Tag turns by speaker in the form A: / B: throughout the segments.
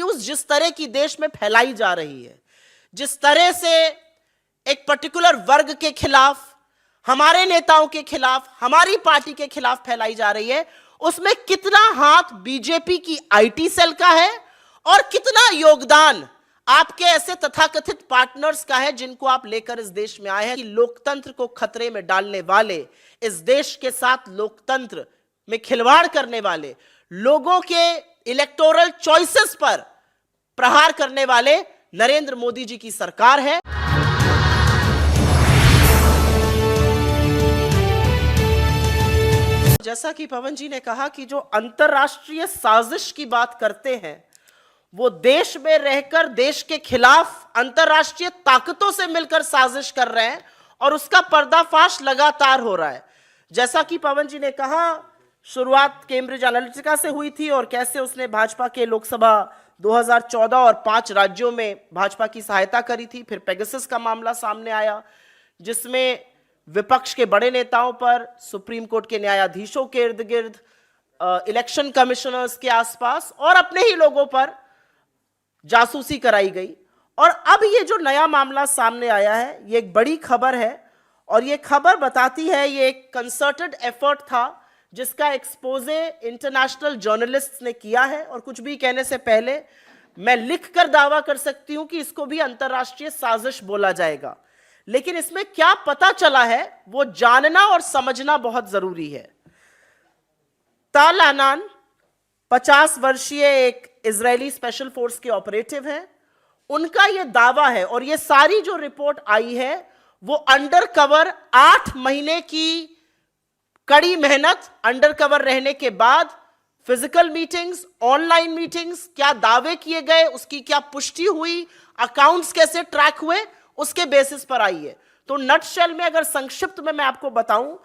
A: News जिस तरह की देश में फैलाई जा रही है, जिस तरह से एक पर्टिकुलर वर्ग के खिलाफ, हमारे नेताओं के खिलाफ, हमारी पार्टी के खिलाफ फैलाई जा रही है, उसमें कितना हाथ बीजेपी की आईटी सेल का है और कितना योगदान आपके ऐसे तथाकथित पार्टनर्स का है जिनको आप लेकर इस देश में आए हैं। कि लोकतंत्र को खतरे में डालने वाले, इस देश के साथ लोकतंत्र में खिलवाड़ करने वाले, लोगों के इलेक्टोरल चॉइसेस पर प्रहार करने वाले नरेंद्र मोदी जी की सरकार है। जैसा कि पवन जी ने कहा कि जो अंतरराष्ट्रीय साजिश की बात करते हैं, वो देश में रहकर देश के खिलाफ अंतरराष्ट्रीय ताकतों से मिलकर साजिश कर रहे हैं और उसका पर्दाफाश लगातार हो रहा है। जैसा कि पवन जी ने कहा, शुरुआत कैम्ब्रिज एनालिटिका से हुई थी और कैसे उसने भाजपा के लोकसभा 2014 और 5 राज्यों में भाजपा की सहायता करी थी। फिर पेगासस का मामला सामने आया जिसमें विपक्ष के बड़े नेताओं पर, सुप्रीम कोर्ट के न्यायाधीशों के इर्द गिर्द, इलेक्शन कमिश्नर्स के आसपास और अपने ही लोगों पर जासूसी कराई गई। और अब ये जो नया मामला सामने आया है, ये एक बड़ी खबर है और ये खबर बताती है ये एक कंसर्टेड एफर्ट था जिसका एक्सपोजे इंटरनेशनल जर्नलिस्ट्स ने किया है। और कुछ भी कहने से पहले मैं लिखकर दावा कर सकती हूं कि इसको भी अंतरराष्ट्रीय साजिश बोला जाएगा, लेकिन इसमें क्या पता चला है वो जानना और समझना बहुत जरूरी है। ताल अनान 50 वर्षीय एक इजरायली स्पेशल फोर्स के ऑपरेटिव हैं। उनका यह दावा है और यह सारी जो रिपोर्ट आई है वो अंडर कवर 8 महीने की कड़ी मेहनत, अंडर कवर रहने के बाद फिजिकल मीटिंग्स, ऑनलाइन मीटिंग्स, क्या दावे किए गए, उसकी क्या पुष्टि हुई, अकाउंट्स कैसे ट्रैक हुए, उसके बेसिस पर आई है। तो नटशेल में अगर संक्षिप्त में मैं आपको बताऊं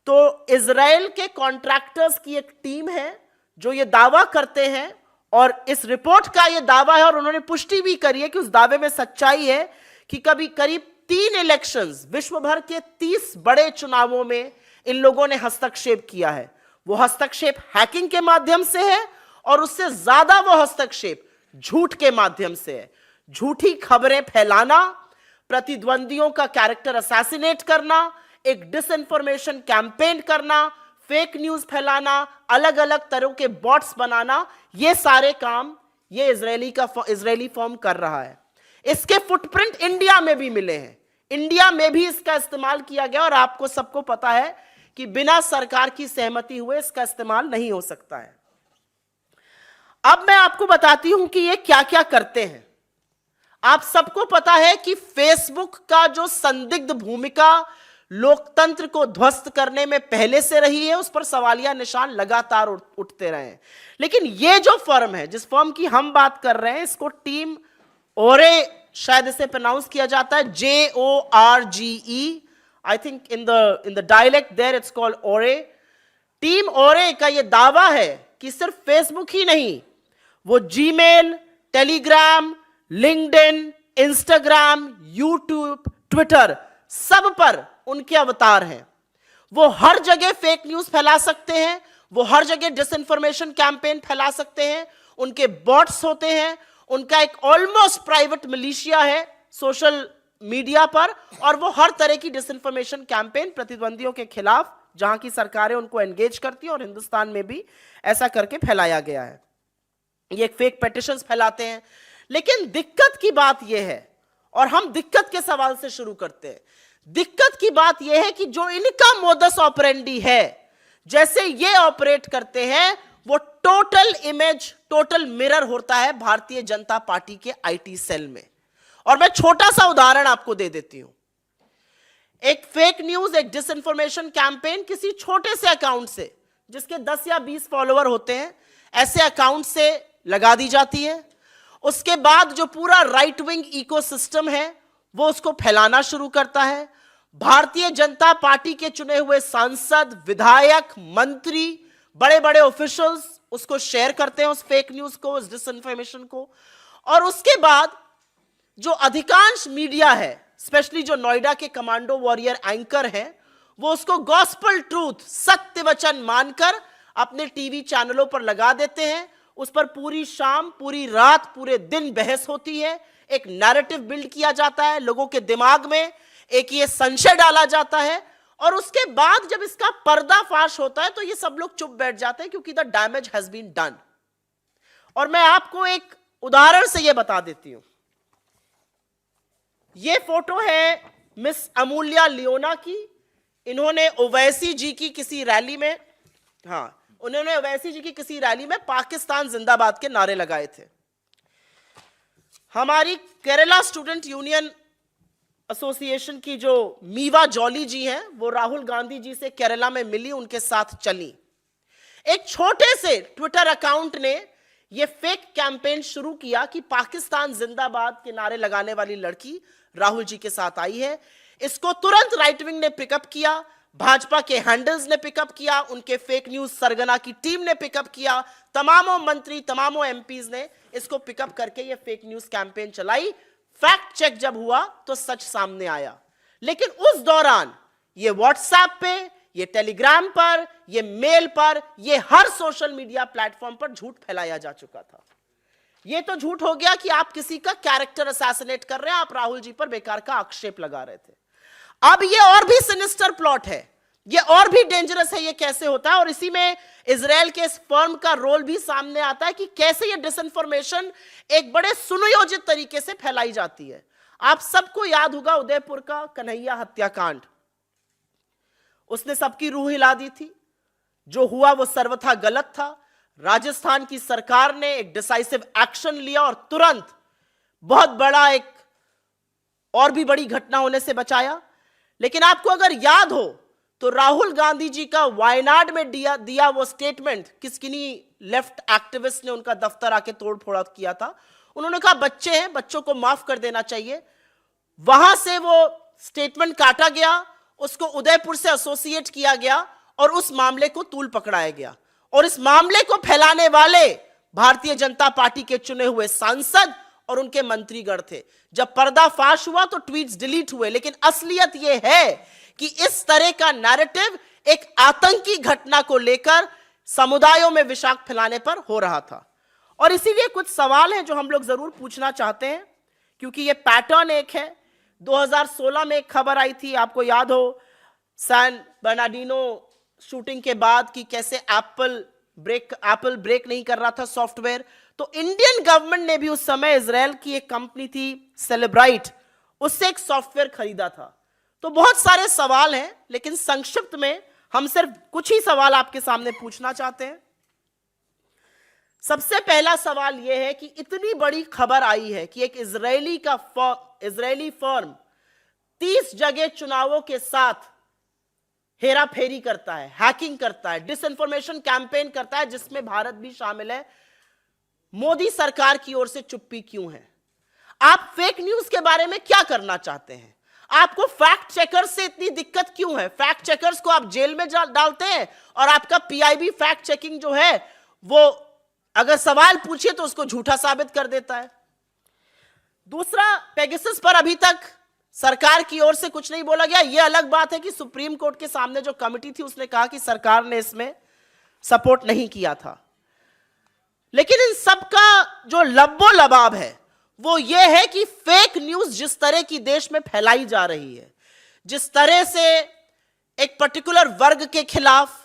A: तो इजराइल के कॉन्ट्रैक्टर्स की एक टीम है जो ये दावा करते हैं और इस रिपोर्ट का ये दावा है और उन्होंने पुष्टि भी करी है कि उस दावे में सच्चाई है कि कभी करीब 3 इलेक्शंस, विश्व भर के 30 बड़े चुनावों में इन लोगों ने हस्तक्षेप किया है। वो हस्तक्षेप हैकिंग के माध्यम से है और उससे ज्यादा वो हस्तक्षेप झूठ के माध्यम से है। झूठी खबरें फैलाना, प्रतिद्वंदियों का कैरेक्टर असैसिनेट करना, एक डिसइंफॉर्मेशन कैंपेन करना, फेक न्यूज फैलाना, अलग अलग तरह के बॉट्स बनाना, ये सारे काम ये इजरायली फर्म कर रहा है। इसके फुटप्रिंट इंडिया में भी मिले हैं, इंडिया में भी इसका इस्तेमाल किया गया और आपको सबको पता है कि बिना सरकार की सहमति हुए इसका इस्तेमाल नहीं हो सकता है। अब मैं आपको बताती हूं कि ये क्या क्या करते हैं। आप सबको पता है कि फेसबुक का जो संदिग्ध भूमिका लोकतंत्र को ध्वस्त करने में पहले से रही है, उस पर सवालिया निशान लगातार उठते रहे हैं। लेकिन ये जो फर्म है, जिस फर्म की हम बात कर रहे हैं, इसको टीम ओरे, शायद इसे प्रोनाउंस किया जाता है JORGE, I think in the dialect there it's called ओरे। टीम ओरे का यह दावा है कि सिर्फ फेसबुक ही नहीं, वो Gmail, Telegram, LinkedIn, Instagram, YouTube, Twitter, सब पर उनके अवतार हैं। वो हर जगह फेक न्यूज फैला सकते हैं, वो हर जगह डिसइंफॉर्मेशन कैंपेन फैला सकते हैं, उनके बॉट्स होते हैं, उनका एक ऑलमोस्ट प्राइवेट मिलिशिया है सोशल मीडिया पर और वो हर तरह की डिसइंफॉर्मेशन कैंपेन प्रतिद्वंदियों के खिलाफ, जहां की सरकारें उनको एंगेज करती हैं और हिंदुस्तान में भी ऐसा करके फैलाया गया है। ये फेक पिटीशंस फैलाते हैं। लेकिन दिक्कत की बात यह है, और हम दिक्कत के सवाल से शुरू करते हैं। दिक्कत की बात यह है कि जो इनका मोडस ऑपरेंडी है, जैसे ये ऑपरेट करते हैं, वो टोटल इमेज, टोटल मिरर होता है भारतीय जनता पार्टी के आईटी सेल में। और मैं छोटा सा उदाहरण आपको दे देती हूं। एक फेक न्यूज, एक डिसइंफॉर्मेशन कैंपेन किसी छोटे से अकाउंट से, जिसके 10 या 20 फॉलोअर होते हैं, ऐसे अकाउंट से लगा दी जाती है। उसके बाद जो पूरा राइट विंग इकोसिस्टम है वो उसको फैलाना शुरू करता है। भारतीय जनता पार्टी के चुने हुए सांसद, विधायक, मंत्री, बड़े बड़े ऑफिशियल्स उसको शेयर करते हैं, उस फेक न्यूज को, उस डिसइंफॉर्मेशन को। और उसके बाद जो अधिकांश मीडिया है, स्पेशली जो नोएडा के कमांडो वॉरियर एंकर हैं, वो उसको गॉस्पल ट्रूथ, सत्य वचन मानकर अपने टीवी चैनलों पर लगा देते हैं। उस पर पूरी शाम, पूरी रात, पूरे दिन बहस होती है, एक नैरेटिव बिल्ड किया जाता है, लोगों के दिमाग में एक ये संशय डाला जाता है, और उसके बाद जब इसका पर्दाफाश होता है तो ये सब लोग चुप बैठ जाते हैं क्योंकि the damage has been done. और मैं आपको एक उदाहरण से ये बता देती हूं। ये फोटो है मिस अमूल्या लियोना की। इन्होंने ओवैसी जी की किसी रैली में, उन्होंने ओवैसी जी की किसी रैली में पाकिस्तान जिंदाबाद के नारे लगाए थे। हमारी केरला स्टूडेंट यूनियन एसोसिएशन की जो मीवा जॉली जी हैं, वो राहुल गांधी जी से केरला में मिली, उनके साथ चली। एक छोटे से ट्विटर अकाउंट ने यह फेक कैंपेन शुरू किया कि पाकिस्तान जिंदाबाद के नारे लगाने वाली लड़की राहुल जी के साथ आई है। इसको तुरंत राइट विंग ने पिकअप किया, भाजपा के हैंडल्स ने पिकअप किया, उनके फेक न्यूज सरगना की टीम ने पिकअप किया, तमामों मंत्री, तमामों एमपीज ने इसको पिकअप करके ये फेक न्यूज कैंपेन चलाई। फैक्ट चेक जब हुआ तो सच सामने आया। लेकिन उस दौरान ये व्हाट्सएप पे, ये टेलीग्राम पर, ये मेल पर, ये हर सोशल मीडिया प्लेटफॉर्म पर झूठ फैलाया जा चुका था। ये तो झूठ हो गया कि आप किसी का कैरेक्टर असैसिनेट कर रहे हैं, आप राहुल जी पर बेकार का आक्षेप लगा रहे थे। अब ये और भी सिनिस्टर प्लॉट है, ये और भी डेंजरस है। ये कैसे होता है, और इसी में इजराइल के इस फर्म का रोल भी सामने आता है कि कैसे ये डिसइंफॉर्मेशन एक बड़े सुनियोजित तरीके से फैलाई जाती है। आप सबको याद होगा उदयपुर का कन्हैया हत्याकांड, उसने सबकी रूह हिला दी थी। जो हुआ वो सर्वथा गलत था। राजस्थान की सरकार ने एक डिसाइसिव एक्शन लिया और तुरंत बहुत बड़ा एक और भी बड़ी घटना होने से बचाया। लेकिन आपको अगर याद हो तो राहुल गांधी जी का वायनाड में दिया वो स्टेटमेंट, किन्हीं लेफ्ट एक्टिविस्ट ने उनका दफ्तर आके तोड़ फोड़ किया था। उन्होंने कहा बच्चे हैं, बच्चों को माफ कर देना चाहिए। वहां से वो स्टेटमेंट काटा गया, उसको उदयपुर से एसोसिएट किया गया और उस मामले को तूल पकड़ाया गया। और इस मामले को फैलाने वाले भारतीय जनता पार्टी के चुने हुए सांसद और उनके मंत्रीगण थे। जब पर्दाफाश हुआ तो ट्वीट्स डिलीट हुए। लेकिन असलियत यह है कि इस तरह का नैरेटिव एक आतंकी घटना को लेकर समुदायों में विषाक्त फैलाने पर हो रहा था। और इसीलिए कुछ सवाल हैं जो हम लोग जरूर पूछना चाहते हैं, क्योंकि यह पैटर्न एक है। 2016 में एक खबर आई थी, आपको याद हो, सैन बर्नार्डिनो शूटिंग के बाद कि कैसे एप्पल ब्रेक नहीं कर रहा था सॉफ्टवेयर। तो इंडियन गवर्नमेंट ने भी उस समय इजराइल की एक कंपनी थी सेलिब्राइट, उससे एक सॉफ्टवेयर खरीदा था। तो बहुत सारे सवाल हैं, लेकिन संक्षिप्त में हम सिर्फ कुछ ही सवाल आपके सामने पूछना चाहते हैं। सबसे पहला सवाल यह है कि इतनी बड़ी खबर आई है कि एक इजरायली फर्म 30 जगह चुनावों के साथ हेरा फेरी करता है, हैकिंग करता है, डिसइंफॉर्मेशन कैंपेन करता है, जिसमें भारत भी शामिल है। मोदी सरकार की ओर से चुप्पी क्यों है? आप फेक न्यूज के बारे में क्या करना चाहते हैं? आपको फैक्ट चेकर्स से इतनी दिक्कत क्यों है? फैक्ट चेकर्स को आप जेल में डालते हैं और आपका पीआईबी फैक्ट चेकिंग जो है वो अगर सवाल पूछिए तो उसको झूठा साबित कर देता है। दूसरा, पेगासस पर अभी तक सरकार की ओर से कुछ नहीं बोला गया। यह अलग बात है कि सुप्रीम कोर्ट के सामने जो कमिटी थी उसने कहा कि सरकार ने इसमें सपोर्ट नहीं किया था। लेकिन इन सब का जो लब्बो लबाब है वो ये है कि फेक न्यूज जिस तरह की देश में फैलाई जा रही है, जिस तरह से एक पर्टिकुलर वर्ग के खिलाफ,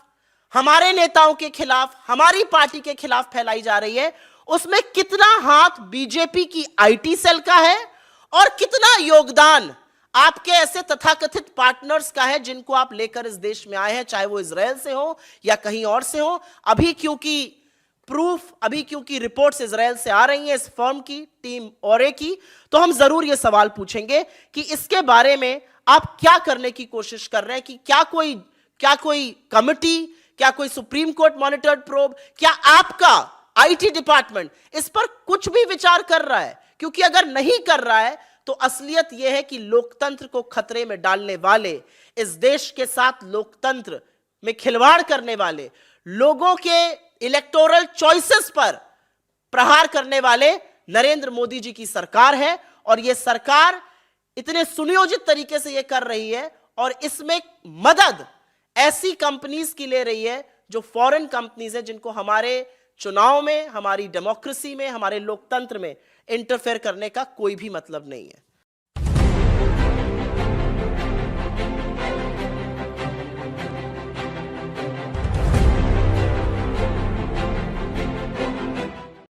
A: हमारे नेताओं के खिलाफ, हमारी पार्टी के खिलाफ फैलाई जा रही है, उसमें कितना हाथ बीजेपी की आईटी सेल का है और कितना योगदान आपके ऐसे तथाकथित पार्टनर्स का है जिनको आप लेकर इस देश में आए हैं, चाहे वो इजराइल से हो या कहीं और से हो। अभी क्योंकि रिपोर्ट्स इजराइल से आ रही हैं, इस फर्म की टीम औरे की, तो हम जरूर ये सवाल पूछेंगे कि इसके बारे में आप क्या करने की कोशिश कर रहे हैं, कि क्या कोई कमिटी, क्या कोई सुप्रीम कोर्ट मॉनिटर्ड प्रोब, क्या आपका आईटी डिपार्टमेंट इस पर कुछ भी विचार कर रहा है? क्योंकि अगर नहीं कर रहा है तो असलियत यह है कि लोकतंत्र को खतरे में डालने वाले, इस देश के साथ लोकतंत्र में खिलवाड़ करने वाले, लोगों के इलेक्टोरल चॉइसेस पर प्रहार करने वाले नरेंद्र मोदी जी की सरकार है। और यह सरकार इतने सुनियोजित तरीके से यह कर रही है और इसमें मदद ऐसी कंपनीज की ले रही है जो फॉरेन कंपनीज है, जिनको हमारे चुनाव में, हमारी डेमोक्रेसी में, हमारे लोकतंत्र में इंटरफेयर करने का कोई भी मतलब नहीं है।